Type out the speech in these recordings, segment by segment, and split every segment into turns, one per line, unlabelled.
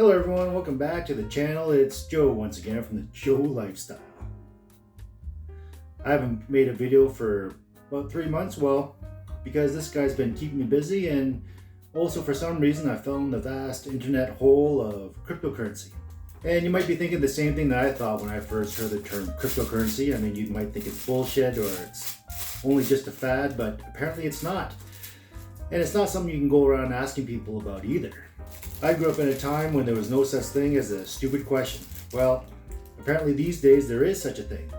Hello everyone, welcome back to the channel. It's Joe once again from the Joe Lifestyle. I haven't made a video for about 3 months, because this guy's been keeping me busy, and also for some reason I fell in the vast internet hole of cryptocurrency. And you might be thinking the same thing that I thought when I first heard the term cryptocurrency. I mean, you might think it's bullshit or it's only just a fad, but apparently it's not. And it's not something you can go around asking people about either. I grew up in a time when there was no such thing as a stupid question. Well, apparently these days there is such a thing.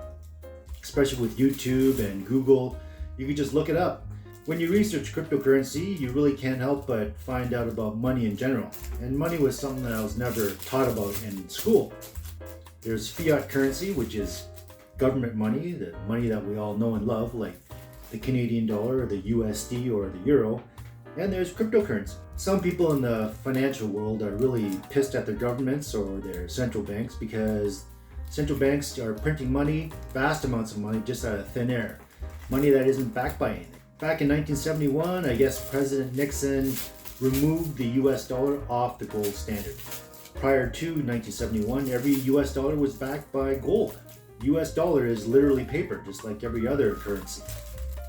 Especially with YouTube and Google, you can just look it up. When you research cryptocurrency, you really can't help but find out about money in general. And money was something that I was never taught about in school. There's fiat currency, which is government money, the money that we all know and love, like the Canadian dollar or the USD or the euro. And there's cryptocurrency. Some people in the financial world are really pissed at their governments or their central banks because central banks are printing money, vast amounts of money, just out of thin air. Money that isn't backed by anything. Back in 1971, I guess President Nixon removed the US dollar off the gold standard. Prior to 1971, every US dollar was backed by gold. US dollar is literally paper, just like every other currency.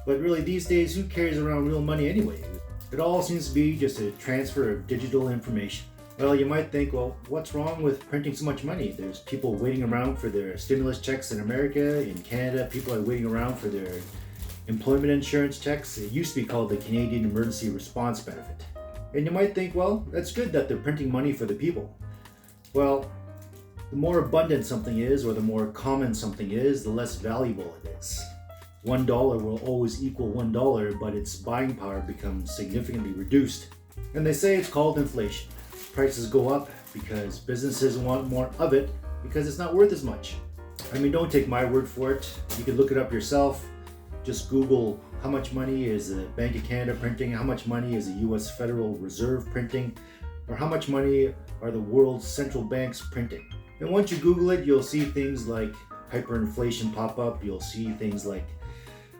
But really these days, who carries around real money anyway? It all seems to be just a transfer of digital information. Well, you might think, well, what's wrong with printing so much money? There's people waiting around for their stimulus checks in America. In Canada, people are waiting around for their employment insurance checks. It used to be called the Canadian Emergency Response Benefit. And you might think, well, that's good that they're printing money for the people. Well, the more abundant something is, or the more common something is, the less valuable it is. $1 will always equal $1, but its buying power becomes significantly reduced. And they say it's called inflation. Prices go up because businesses want more of it because it's not worth as much. I mean, don't take my word for it. You can look it up yourself. Just Google how much money is the Bank of Canada printing, how much money is the US Federal Reserve printing, or how much money are the world's central banks printing. And once you Google it, you'll see things like hyperinflation pop up. You'll see things like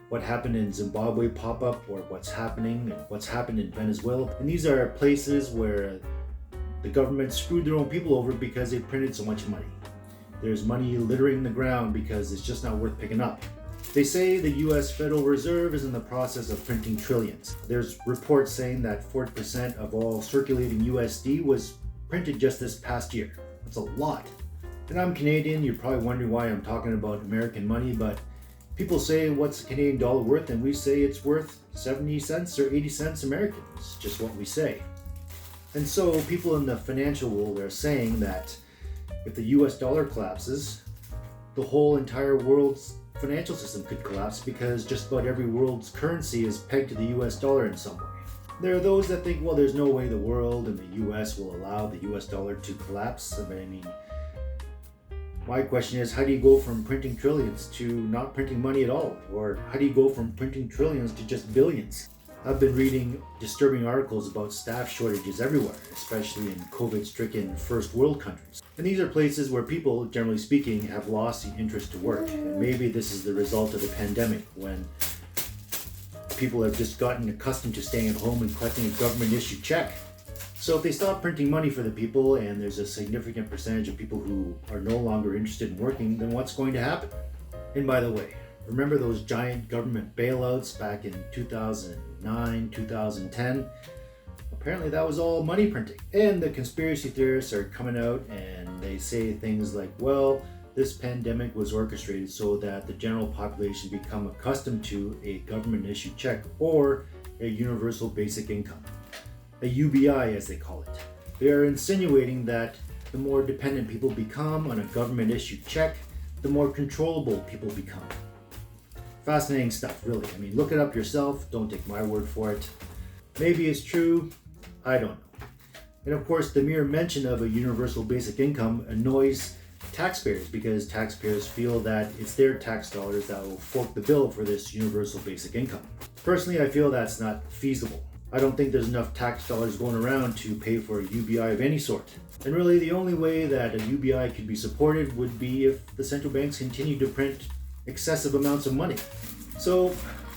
what happened in Zimbabwe pop up, or what's happening and what's happened in Venezuela. And these are places where the government screwed their own people over because they printed so much money. There's money littering the ground because it's just not worth picking up. They say the US Federal Reserve is in the process of printing trillions. There's reports saying that 40% of all circulating USD was printed just this past year. That's a lot. And I'm Canadian, you're probably wondering why I'm talking about American money, but people say, what's the Canadian dollar worth? And we say it's worth 70 cents or 80 cents American. It's just what we say. And so people in the financial world are saying that if the US dollar collapses, the whole entire world's financial system could collapse because just about every world's currency is pegged to the US dollar in some way. There are those that think, well, there's no way the world and the US will allow the US dollar to collapse. I mean, my question is, how do you go from printing trillions to not printing money at all? Or how do you go from printing trillions to just billions? I've been reading disturbing articles about staff shortages everywhere, especially in COVID-stricken first world countries. And these are places where people, generally speaking, have lost the interest to work. And maybe this is the result of the pandemic, when people have just gotten accustomed to staying at home and collecting a government-issued check. So if they stop printing money for the people and there's a significant percentage of people who are no longer interested in working, then what's going to happen? And by the way, remember those giant government bailouts back in 2009, 2010? Apparently that was all money printing. And the conspiracy theorists are coming out and they say things like, well, this pandemic was orchestrated so that the general population become accustomed to a government-issued check or a universal basic income. A UBI, as they call it. They are insinuating that the more dependent people become on a government-issued check, the more controllable people become. Fascinating stuff, really. I mean, look it up yourself. Don't take my word for it. Maybe it's true. I don't know. And of course, the mere mention of a universal basic income annoys taxpayers because taxpayers feel that it's their tax dollars that will fork the bill for this universal basic income. Personally, I feel that's not feasible. I don't think there's enough tax dollars going around to pay for a UBI of any sort. And really, the only way that a UBI could be supported would be if the central banks continue to print excessive amounts of money. So,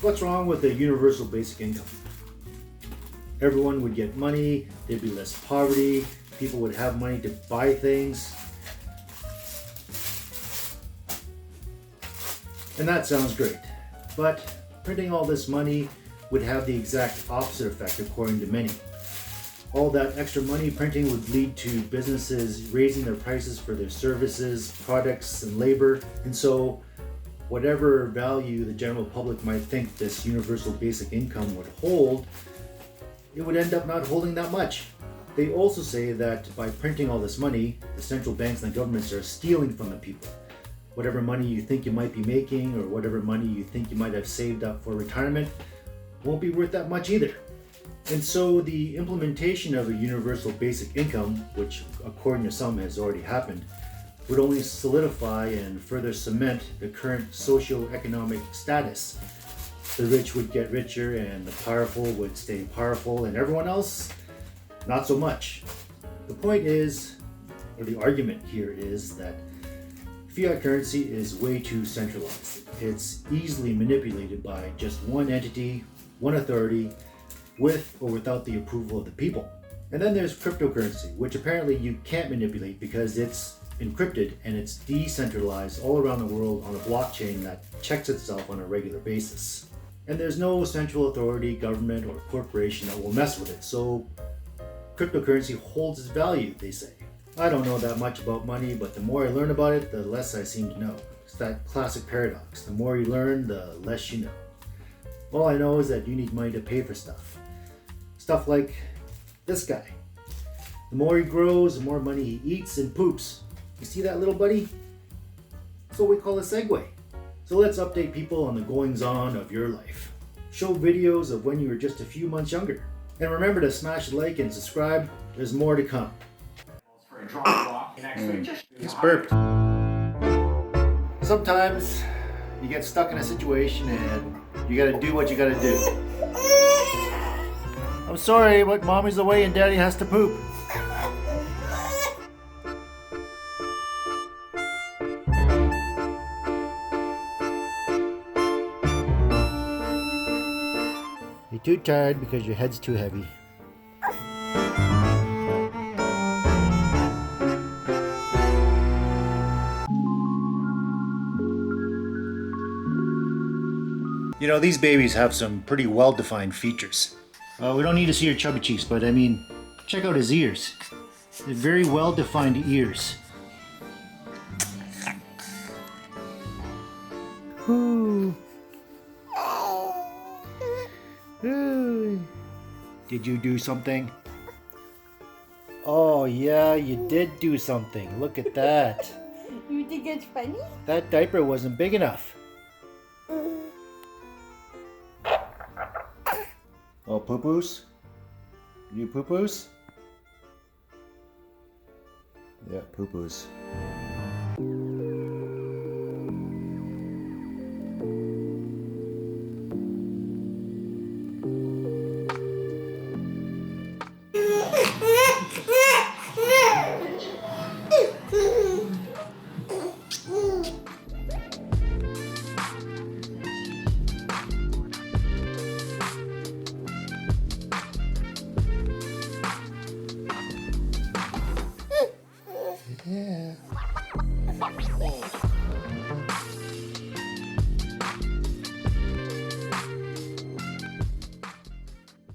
what's wrong with a universal basic income? Everyone would get money, there'd be less poverty, people would have money to buy things. And that sounds great. But printing all this money would have the exact opposite effect according to many. All that extra money printing would lead to businesses raising their prices for their services, products, and labor. And so whatever value the general public might think this universal basic income would hold, it would end up not holding that much. They also say that by printing all this money, the central banks and the governments are stealing from the people. Whatever money you think you might be making, or whatever money you think you might have saved up for retirement, won't be worth that much either. And so the implementation of a universal basic income, which according to some has already happened, would only solidify and further cement the current socio-economic status. The rich would get richer and the powerful would stay powerful, and everyone else, not so much. The point is, or the argument here is, that fiat currency is way too centralized. It's easily manipulated by just one entity, one authority, with or without the approval of the people. And then there's cryptocurrency, which apparently you can't manipulate because it's encrypted and it's decentralized all around the world on a blockchain that checks itself on a regular basis. And there's no central authority, government, or corporation that will mess with it, so cryptocurrency holds its value, they say. I don't know that much about money, but the more I learn about it, the less I seem to know. It's that classic paradox. The more you learn, the less you know. All I know is that you need money to pay for stuff. Stuff like this guy. The more he grows, the more money he eats and poops. You see that little buddy? That's what we call a segue. So let's update people on the goings-on of your life. Show videos of when you were just a few months younger. And remember to smash the like and subscribe. There's more to come. He's burped. Sometimes you get stuck in a situation and you gotta do what you gotta do. I'm sorry, but mommy's away and daddy has to poop. You're too tired because your head's too heavy. You know, these babies have some pretty well-defined features. We don't need to see your chubby cheeks, but I mean, check out his ears. They're very well-defined ears. Ooh. Ooh. Did you do something? Oh yeah, you did do something. Look at that.
You think it's funny?
That diaper wasn't big enough. Oh, poo-poos? You poo-poos? Yeah, poo-poos.